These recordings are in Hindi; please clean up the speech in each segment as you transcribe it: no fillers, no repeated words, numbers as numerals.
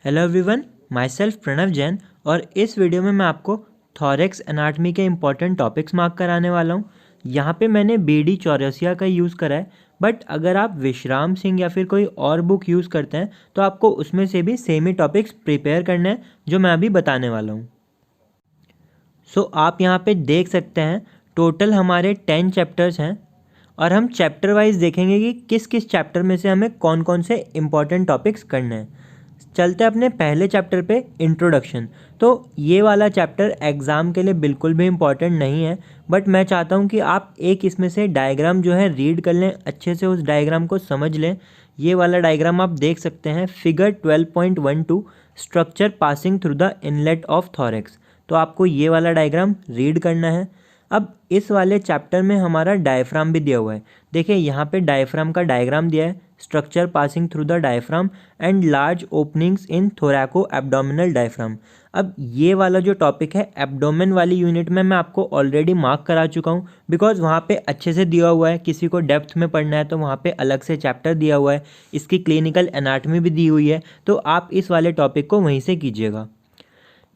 Hello everyone, myself Pranav Jain और इस वीडियो में मैं आपको थॉरेक्स एनाटमी के इंपॉर्टेंट टॉपिक्स मार्क कराने वाला हूँ। यहाँ पे मैंने BD चौरसिया का यूज़ करा है, बट अगर आप विश्राम सिंह या फिर कोई और बुक यूज़ करते हैं तो आपको उसमें से भी सेम ही टॉपिक्स प्रिपेयर करने हैं जो मैं अभी बताने वाला हूँ। सो आप यहाँ पे देख सकते हैं टोटल हमारे 10 चैप्टर्स हैं और हम चैप्टर वाइज देखेंगे कि किस किस चैप्टर में से हमें कौन कौन से इंपॉर्टेंट टॉपिक्स करने हैं। चलते अपने पहले चैप्टर पे, इंट्रोडक्शन। तो ये वाला चैप्टर एग्ज़ाम के लिए बिल्कुल भी इम्पॉर्टेंट नहीं है, बट मैं चाहता हूँ कि आप एक इसमें से डायग्राम जो है रीड कर लें, अच्छे से उस डायग्राम को समझ लें। ये वाला डायग्राम आप देख सकते हैं, figure 12.12 structure passing through the inlet of thorax. तो आपको ये वाला डायग्राम रीड करना है। अब इस वाले चैप्टर में हमारा डायफ्राम भी दिया हुआ है। देखिए यहाँ पे डायफ्राम का डायग्राम दिया है, structure passing through the diaphragm and large openings in थोरैको abdominal diaphragm. अब ये वाला जो टॉपिक है एब्डोमेन वाली यूनिट में मैं आपको ऑलरेडी मार्क करा चुका हूँ, बिकॉज वहाँ पे अच्छे से दिया हुआ है। किसी को डेप्थ में पढ़ना है तो वहाँ पे अलग से चैप्टर दिया हुआ है, इसकी क्लिनिकल एनाटमी भी दी हुई है, तो आप इस वाले टॉपिक को वहीं से कीजिएगा।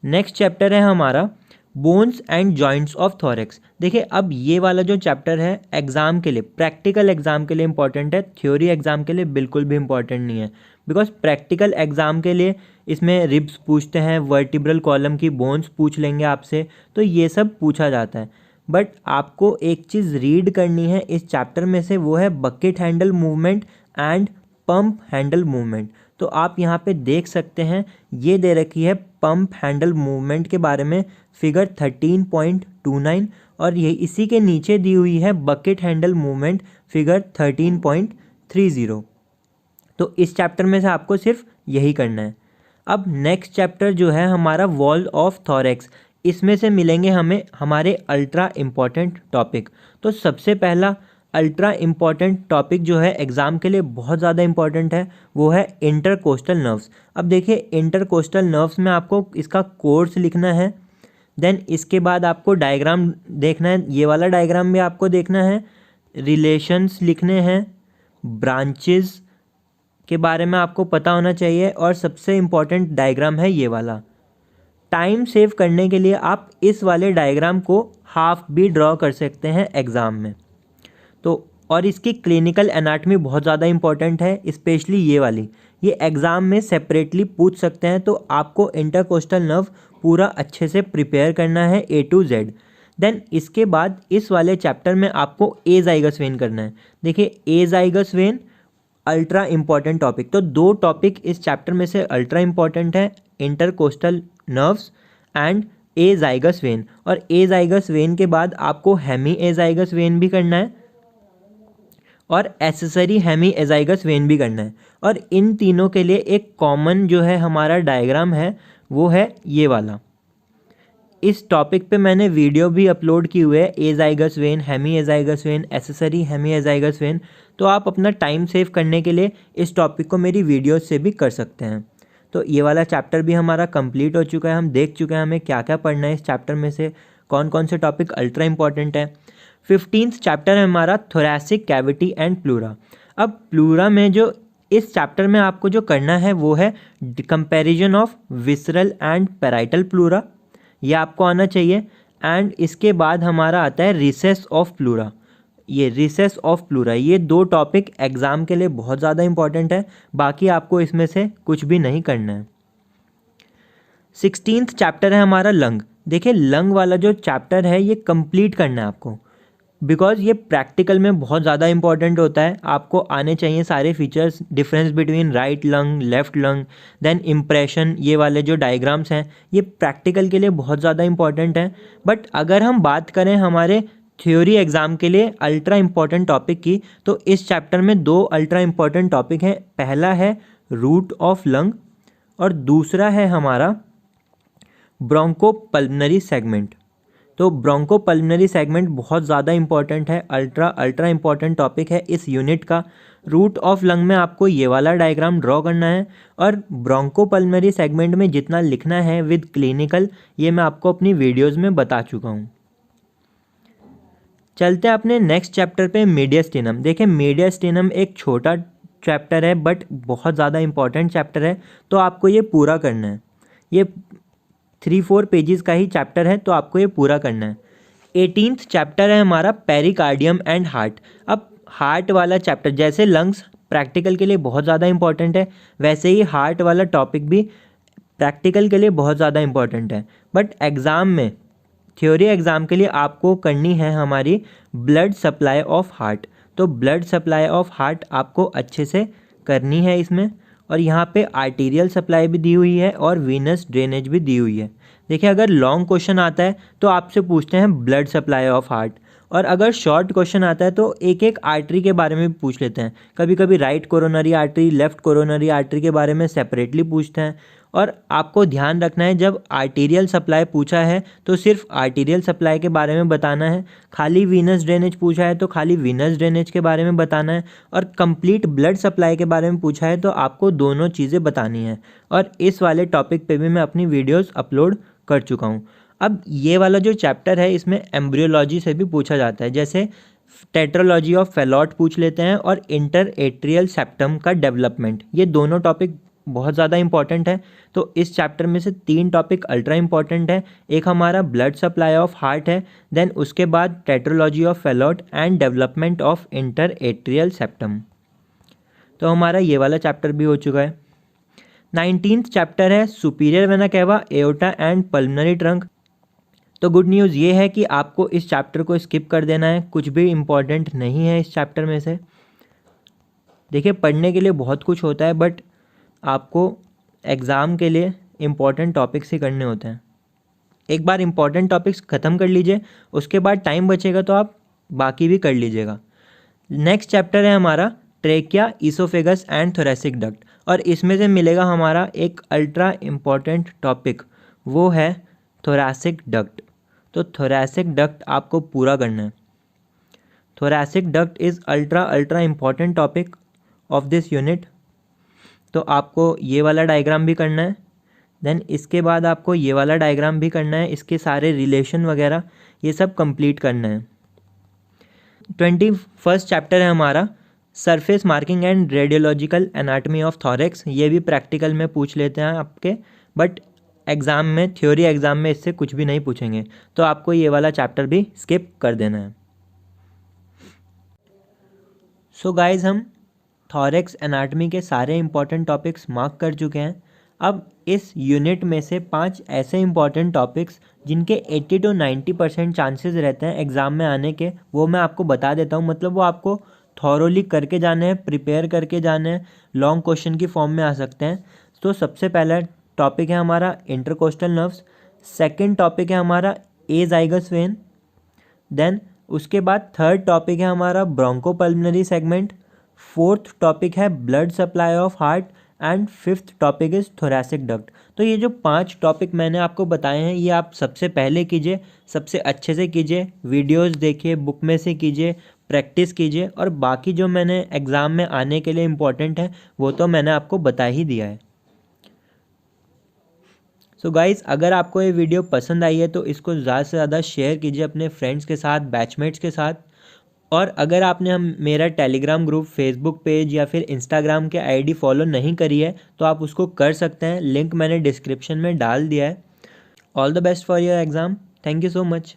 नेक्स्ट चैप्टर है हमारा bones and joints of thorax. देखिए अब ये वाला जो चैप्टर है एग्ज़ाम के लिए, प्रैक्टिकल एग्ज़ाम के लिए इंपॉर्टेंट है, थ्योरी एग्ज़ाम के लिए बिल्कुल भी इंपॉर्टेंट नहीं है। बिकॉज प्रैक्टिकल एग्ज़ाम के लिए इसमें रिब्स पूछते हैं, वर्टिब्रल कॉलम की बोन्स पूछ लेंगे आपसे, तो ये सब पूछा जाता है। बट आपको एक चीज़ रीड करनी है इस चैप्टर में से, वो है bucket handle movement and pump handle movement. तो आप यहाँ पे देख सकते हैं, ये दे रखी है पंप हैंडल मूवमेंट के बारे में फिगर 13.29 और ये इसी के नीचे दी हुई है बकेट हैंडल मूवमेंट फिगर 13.30। तो इस चैप्टर में से आपको सिर्फ यही करना है। अब नेक्स्ट चैप्टर जो है हमारा वॉल ऑफ थॉरेक्स, इसमें से मिलेंगे हमें हमारे अल्ट्रा इम्पॉर्टेंट टॉपिक। तो सबसे पहला अल्ट्रा इम्पॉर्टेंट टॉपिक जो है एग्ज़ाम के लिए बहुत ज़्यादा इम्पॉर्टेंट है, वो है इंटरकोस्टल नर्व्स। अब देखिए इंटरकोस्टल नर्व्स में आपको इसका कोर्स लिखना है, देन इसके बाद आपको डायग्राम देखना है, ये वाला डायग्राम भी आपको देखना है, रिलेशंस लिखने हैं, ब्रांचेस के बारे में आपको पता होना चाहिए, और सबसे इम्पॉर्टेंट डायग्राम है ये वाला। टाइम सेव करने के लिए आप इस वाले डायग्राम को हाफ भी ड्रॉ कर सकते हैं एग्ज़ाम में। तो और इसकी क्लिनिकल एनाटमी बहुत ज़्यादा इंपॉर्टेंट है, स्पेशली ये वाली, ये एग्ज़ाम में सेपरेटली पूछ सकते हैं। तो आपको इंटरकोस्टल नर्व पूरा अच्छे से प्रिपेयर करना है A to Z। देन इसके बाद इस वाले चैप्टर में आपको एजाइगस वेन करना है। देखिए azygos when ultra important topic, तो दो टॉपिक इस चैप्टर में से अल्ट्रा इम्पॉर्टेंट है, intercostal nerves and azygos when. और एजाइगस वेन के बाद आपको हेमी एजाइगस वेन भी करना है और एसेसरी हेमी एजाइगस वेन भी करना है। और इन तीनों के लिए एक कॉमन जो है हमारा डायग्राम है, वो है ये वाला। इस टॉपिक पे मैंने वीडियो भी अपलोड की हुई है, azygos vein, hemiazygos vein, accessory hemiazygos vein. तो आप अपना टाइम सेव करने के लिए इस टॉपिक को मेरी वीडियो से भी कर सकते हैं। तो ये वाला चैप्टर भी हमारा कंप्लीट हो चुका है, हम देख चुके हैं हमें क्या क्या पढ़ना है इस चैप्टर में से, कौन कौन से टॉपिक अल्ट्रा इंपॉर्टेंट है। 15th चैप्टर है हमारा थोरैसिक कैविटी एंड प्लूरा। अब प्लूरा में जो इस चैप्टर में आपको जो करना है वो है comparison of visceral and parietal pleura, ये आपको आना चाहिए। एंड इसके बाद हमारा आता है रिसेस ऑफ प्लूरा, ये रिसेस ऑफ प्लूरा, ये दो टॉपिक एग्ज़ाम के लिए बहुत ज़्यादा इंपॉर्टेंट है, बाकी आपको इसमें से कुछ भी नहीं करना है। 16th चैप्टर है हमारा लंग। देखिए लंग वाला जो चैप्टर है ये कंप्लीट करना है आपको, बिकॉज ये प्रैक्टिकल में बहुत ज़्यादा इंपॉर्टेंट होता है। आपको आने चाहिए सारे features, difference between right lung, left lung, then impression, ये वाले जो डायग्राम्स हैं ये प्रैक्टिकल के लिए बहुत ज़्यादा इंपॉर्टेंट है। बट अगर हम बात करें हमारे थ्योरी एग्ज़ाम के लिए अल्ट्रा इंपॉर्टेंट टॉपिक की, तो इस चैप्टर में दो अल्ट्रा इंपॉर्टेंट टॉपिक हैं। पहला है रूट ऑफ लंग और दूसरा है हमारा ब्रोंकोपल्मनरी सेगमेंट। तो ब्रोंकोपल्मनरी सेगमेंट बहुत ज़्यादा इंपॉर्टेंट है, अल्ट्रा इंपॉर्टेंट टॉपिक है इस यूनिट का। रूट ऑफ लंग में आपको ये वाला डायग्राम ड्रॉ करना है, और ब्रोंकोपल्मनरी सेगमेंट में जितना लिखना है विद क्लिनिकल, ये मैं आपको अपनी वीडियोज़ में बता चुका हूँ। चलते हैं अपने नेक्स्ट चैप्टर पे, मीडियस्टिनम। देखिए मीडियस्टिनम एक चैप्टर है बट बहुत ज़्यादा इंपॉर्टेंट चैप्टर है, तो आपको ये पूरा करना है। ये 3-4 पेजेस का ही चैप्टर है, तो आपको ये पूरा करना है। 18th चैप्टर है हमारा पेरिकार्डियम एंड हार्ट। अब हार्ट वाला चैप्टर, जैसे लंग्स प्रैक्टिकल के लिए बहुत ज़्यादा इंपॉर्टेंट है, वैसे ही हार्ट वाला टॉपिक भी प्रैक्टिकल के लिए बहुत ज़्यादा इंपॉर्टेंट है। बट एग्ज़ाम में, थ्योरी एग्ज़ाम के लिए आपको करनी है हमारी ब्लड सप्लाई ऑफ हार्ट। तो ब्लड सप्लाई ऑफ हार्ट आपको अच्छे से करनी है इसमें। और यहाँ पे आर्टीरियल सप्लाई भी दी हुई है और वीनस ड्रेनेज भी दी हुई है। देखिए, अगर लॉन्ग क्वेश्चन आता है तो आपसे पूछते हैं ब्लड सप्लाई ऑफ हार्ट, और अगर शॉर्ट क्वेश्चन आता है तो एक एक आर्टरी के बारे में भी पूछ लेते हैं। कभी कभी right coronary artery, left coronary artery के बारे में सेपरेटली पूछते हैं। और आपको ध्यान रखना है, जब आर्टीरियल सप्लाई पूछा है तो सिर्फ आर्टीरियल सप्लाई के बारे में बताना है, खाली वीनस ड्रेनेज पूछा है तो खाली वीनस ड्रेनेज के बारे में बताना है, और कंप्लीट ब्लड सप्लाई के बारे में पूछा है तो आपको दोनों चीज़ें बतानी है। और इस वाले टॉपिक पे भी मैं अपनी वीडियोस अपलोड कर चुका हूँ। अब ये वाला जो चैप्टर है इसमें एम्ब्रियोलॉजी से भी पूछा जाता है, जैसे टेट्रोलॉजी ऑफ फेलॉट पूछ लेते हैं और इंटर एट्रियल सेप्टम का डेवलपमेंट। ये दोनों टॉपिक बहुत ज़्यादा इंपॉर्टेंट है। तो इस चैप्टर में से 3 टॉपिक अल्ट्रा इंपॉर्टेंट है। एक हमारा ब्लड सप्लाई ऑफ हार्ट है, देन उसके बाद tetralogy of fallot and development of inter atrial septum. तो हमारा ये वाला चैप्टर भी हो चुका है। 19th चैप्टर है superior vena cava, aorta and pulmonary trunk. तो गुड न्यूज़ ये है कि आपको इस चैप्टर को स्किप कर देना है, कुछ भी इम्पॉर्टेंट नहीं है इस चैप्टर में से। देखिए, पढ़ने के लिए बहुत कुछ होता है बट आपको एग्ज़ाम के लिए इम्पॉर्टेंट टॉपिक्स ही करने होते हैं। एक बार इम्पॉर्टेंट टॉपिक्स ख़त्म कर लीजिए, उसके बाद टाइम बचेगा तो आप बाकी भी कर लीजिएगा। नेक्स्ट चैप्टर है हमारा trachea, oesophagus and thoracic duct, और इसमें से मिलेगा हमारा एक अल्ट्रा इम्पॉर्टेंट टॉपिक, वो है थोरेसिक डक्ट। तो थोरेसिक डक्ट आपको पूरा करना है। Thoracic duct is ultra important topic of this unit. तो आपको ये वाला डायग्राम भी करना है, देन इसके बाद आपको ये वाला डायग्राम भी करना है, इसके सारे रिलेशन वगैरह ये सब कंप्लीट करना है। 21st चैप्टर है हमारा surface marking and radiological anatomy of thorax. ये भी प्रैक्टिकल में पूछ लेते हैं आपके, बट एग्ज़ाम में, थ्योरी एग्ज़ाम में इससे कुछ भी नहीं पूछेंगे, तो आपको ये वाला चैप्टर भी स्किप कर देना है। सो गाइज, हम थॉरेक्स एनाटमी के सारे इंपॉर्टेंट टॉपिक्स मार्क कर चुके हैं। अब इस यूनिट में से 5 ऐसे इंपॉर्टेंट टॉपिक्स जिनके 80 to 90% चांसेस रहते हैं एग्ज़ाम में आने के, वो मैं आपको बता देता हूँ। मतलब वो आपको थॉरोली करके जाने हैं, प्रिपेयर करके जाने हैं, लॉन्ग क्वेश्चन की फॉर्म में आ सकते हैं। तो सबसे पहला टॉपिक है हमारा इंटरकोस्टल नर्व्स। सेकंड टॉपिक है हमारा एजाइगस वेन। देन उसके बाद थर्ड टॉपिक है हमारा ब्रोंकोपल्मोनरी सेगमेंट। फोर्थ टॉपिक है blood supply of heart and fifth topic is thoracic duct. तो ये जो 5 टॉपिक मैंने आपको बताए हैं, ये आप सबसे पहले कीजिए, सबसे अच्छे से कीजिए, वीडियोस देखिए, बुक में से कीजिए, प्रैक्टिस कीजिए, और बाकी जो मैंने एग्ज़ाम में आने के लिए इम्पोर्टेंट है वो तो मैंने आपको बता ही दिया है। सो गाइज़, अगर आपको ये वीडियो पसंद आई है तो इसको ज़्यादा से ज़्यादा शेयर कीजिए अपने फ्रेंड्स के साथ, बैचमेट्स के साथ। और अगर आपने मेरा टेलीग्राम ग्रुप, फेसबुक पेज या फिर इंस्टाग्राम के आईडी फॉलो नहीं करी है तो आप उसको कर सकते हैं, लिंक मैंने डिस्क्रिप्शन में डाल दिया है। All the best for your exam. Thank you so much.